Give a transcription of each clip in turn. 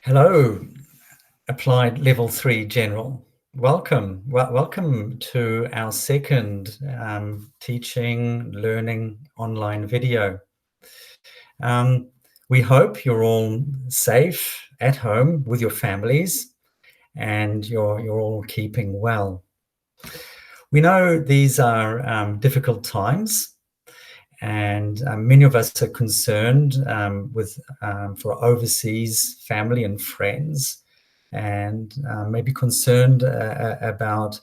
Hello, Applied Level 3 General. Welcome to our second teaching, learning online video. We hope you're all safe at home with your families and you're all keeping well. We know these are difficult times, and many of us are concerned for overseas family and friends, and maybe concerned about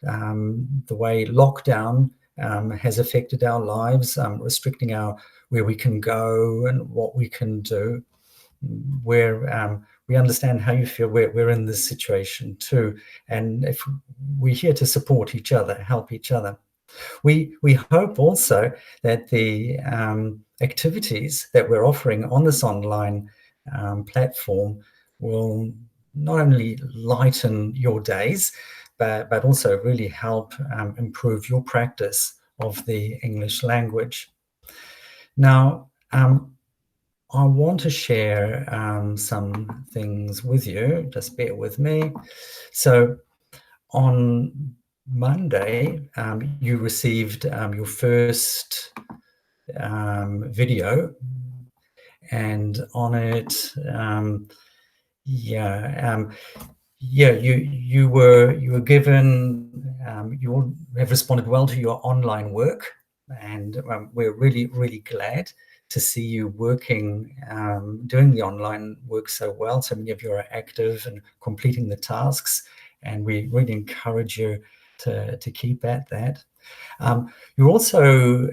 the way lockdown has affected our lives, restricting where we can go and what we can do. We understand how you feel. We're in this situation too, and if we're here to support each other, help each other. We hope also that the activities that we're offering on this online platform will not only lighten your days, but also really help improve your practice of the English language. Now, I want to share some things with you. Just bear with me. So on Monday, you received your first video, and on it, you were given. You all have responded well to your online work, and we're really glad to see you working, doing the online work so well. So many of you are active and completing the tasks, and we really encourage you to keep at that. You're also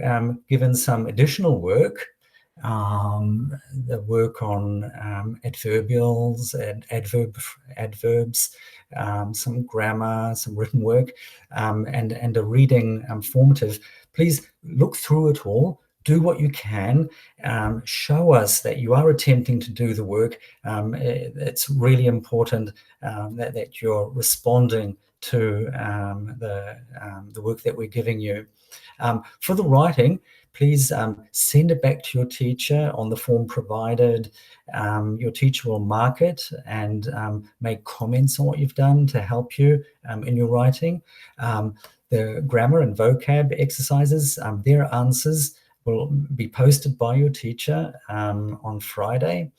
given some additional work, the work on adverbials and adverbs, some grammar, some written work, and a reading formative. Please look through it all. Do what you can. Show us that you are attempting to do the work. It's really important that you're responding to the work that we're giving you. For the writing, please send it back to your teacher on the form provided. Your teacher will mark it and make comments on what you've done to help you in your writing. The grammar and vocab exercises, their answers will be posted by your teacher on Friday.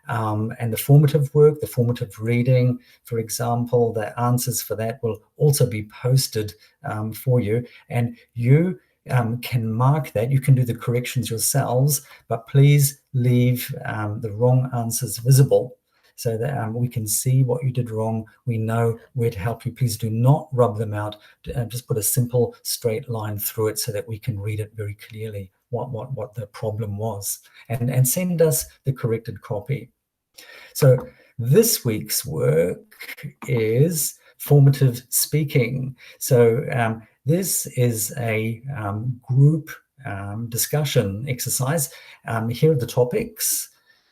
And the formative work, the formative reading, for example, the answers for that will also be posted for you. And you can mark that. You can do the corrections yourselves, but please leave the wrong answers visible so that we can see what you did wrong. We know where to help you. Please do not rub them out. Just put a simple straight line through it so that we can read it very clearly what the problem was, and send us the corrected copy. So this week's work is formative speaking. So this is a group discussion exercise. Here are the topics.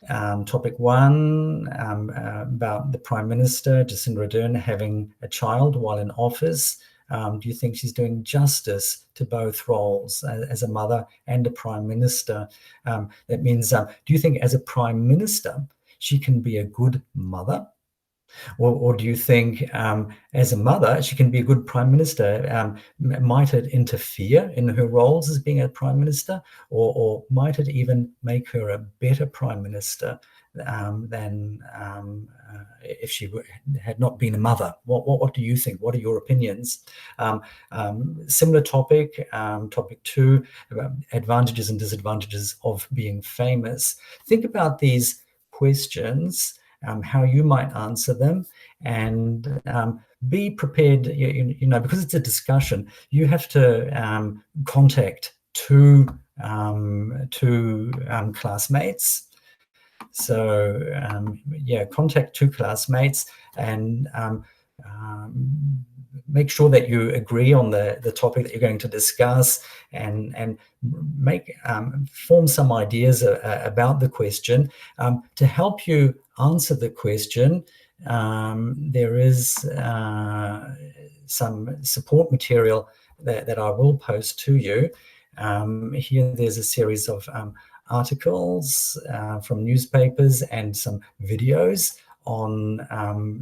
Topic 1, about the Prime Minister, Jacinda Ardern, having a child while in office. Do you think she's doing justice to both roles as a mother and a Prime Minister? That means, do you think as a Prime Minister, she can be a good mother? Or do you think as a mother, she can be a good Prime Minister? Might it interfere in her roles as being a Prime Minister? Or might it even make her a better Prime Minister than if she had not been a mother? What do you think? What are your opinions? Similar topic, topic 2, about advantages and disadvantages of being famous. Think about these questions, how you might answer them, and be prepared. You know, because it's a discussion, you have to contact two classmates. So contact 2 classmates and make sure that you agree on the topic that you're going to discuss, and form some ideas about the question. To help you answer the question, there is some support material that I will post to you. Here there's a series of articles from newspapers and some videos on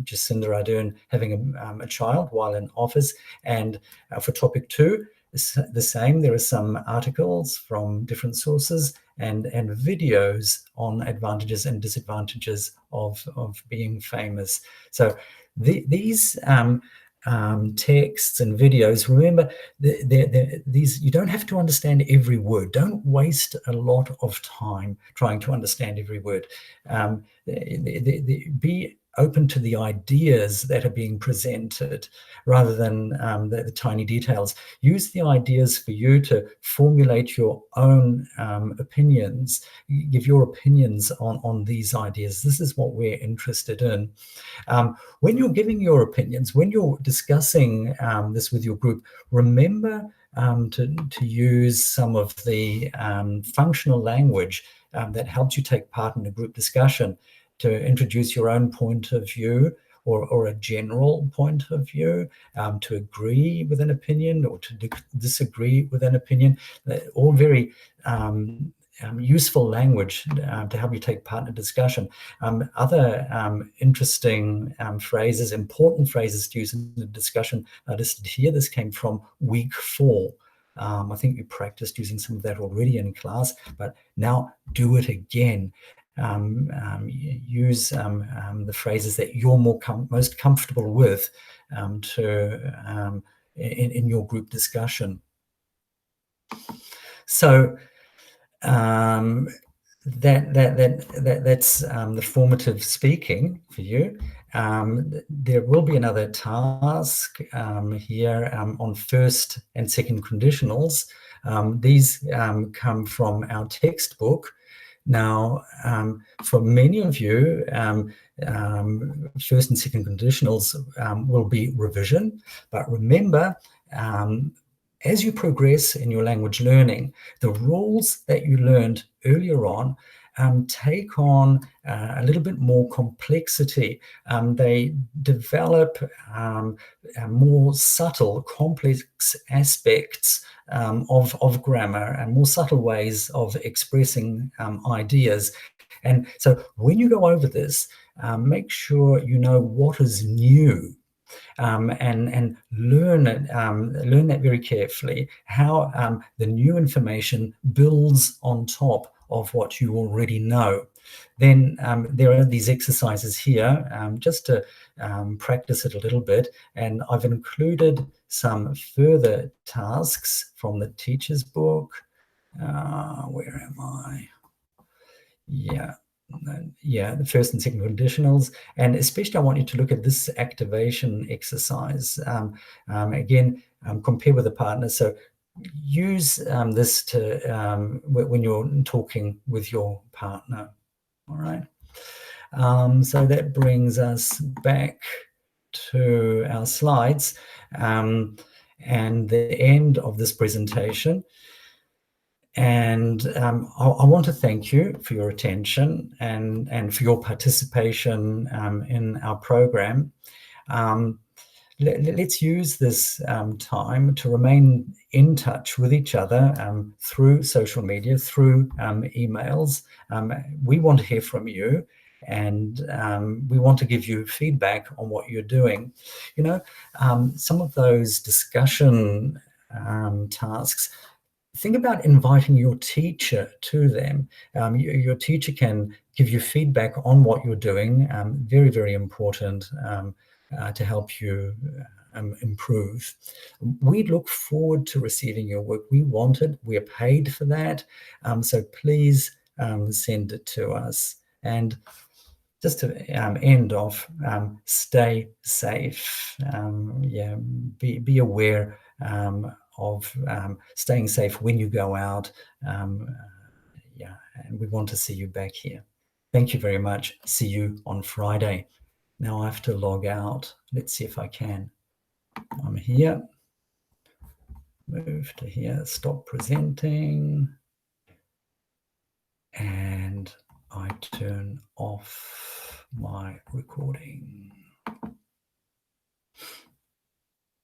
Jacinda Ardern having a child while in office. And for topic 2, it's the same. There are some articles from different sources and videos on advantages and disadvantages of being famous. So these texts and videos, remember, these, you don't have to understand every word. Don't waste a lot of time trying to understand every word. Be open to the ideas that are being presented rather than the tiny details. Use the ideas for you to formulate your own opinions. Give your opinions on these ideas. This is what we're interested in. When you're giving your opinions, when you're discussing this with your group, remember to use some of the functional language that helps you take part in a group discussion, to introduce your own point of view or a general point of view, to agree with an opinion or to disagree with an opinion. All very useful language to help you take part in a discussion. Other interesting phrases, important phrases to use in the discussion are listed here. This came from week 4. I think you practiced using some of that already in class, but now do it again. Use the phrases that you're most comfortable with in your group discussion. So that's the formative speaking for you. There will be another task here on first and second conditionals. These come from our textbook. Now, for many of you, first and second conditionals will be revision, but remember, as you progress in your language learning, the rules that you learned earlier on take on a little bit more complexity. They develop more subtle, complex aspects of grammar and more subtle ways of expressing ideas. And so when you go over this, make sure you know what is new. And learn that very carefully, how the new information builds on top of what you already know. Then there are these exercises here just to practice it a little bit, and I've included some further tasks from the teacher's book. Where am I? Yeah, the first and second conditionals. And especially I want you to look at this activation exercise. Again, compare with a partner. So use this to when you're talking with your partner. All right. So that brings us back to our slides and the end of this presentation. And I want to thank you for your attention and for your participation in our program. Let's use this time to remain in touch with each other through social media, through emails. We want to hear from you, and we want to give you feedback on what you're doing. You know, some of those discussion tasks, think about inviting your teacher to them. Your teacher can give you feedback on what you're doing. Very, very important to help you improve. We look forward to receiving your work. We want it. We are paid for that. So please send it to us. And just to end off, stay safe. Be aware of staying safe when you go out. And we want to see you back here. Thank you very much. See you on Friday. Now I have to log out. Let's see if I can. I'm here. Move to here. Stop presenting. And I turn off my recording.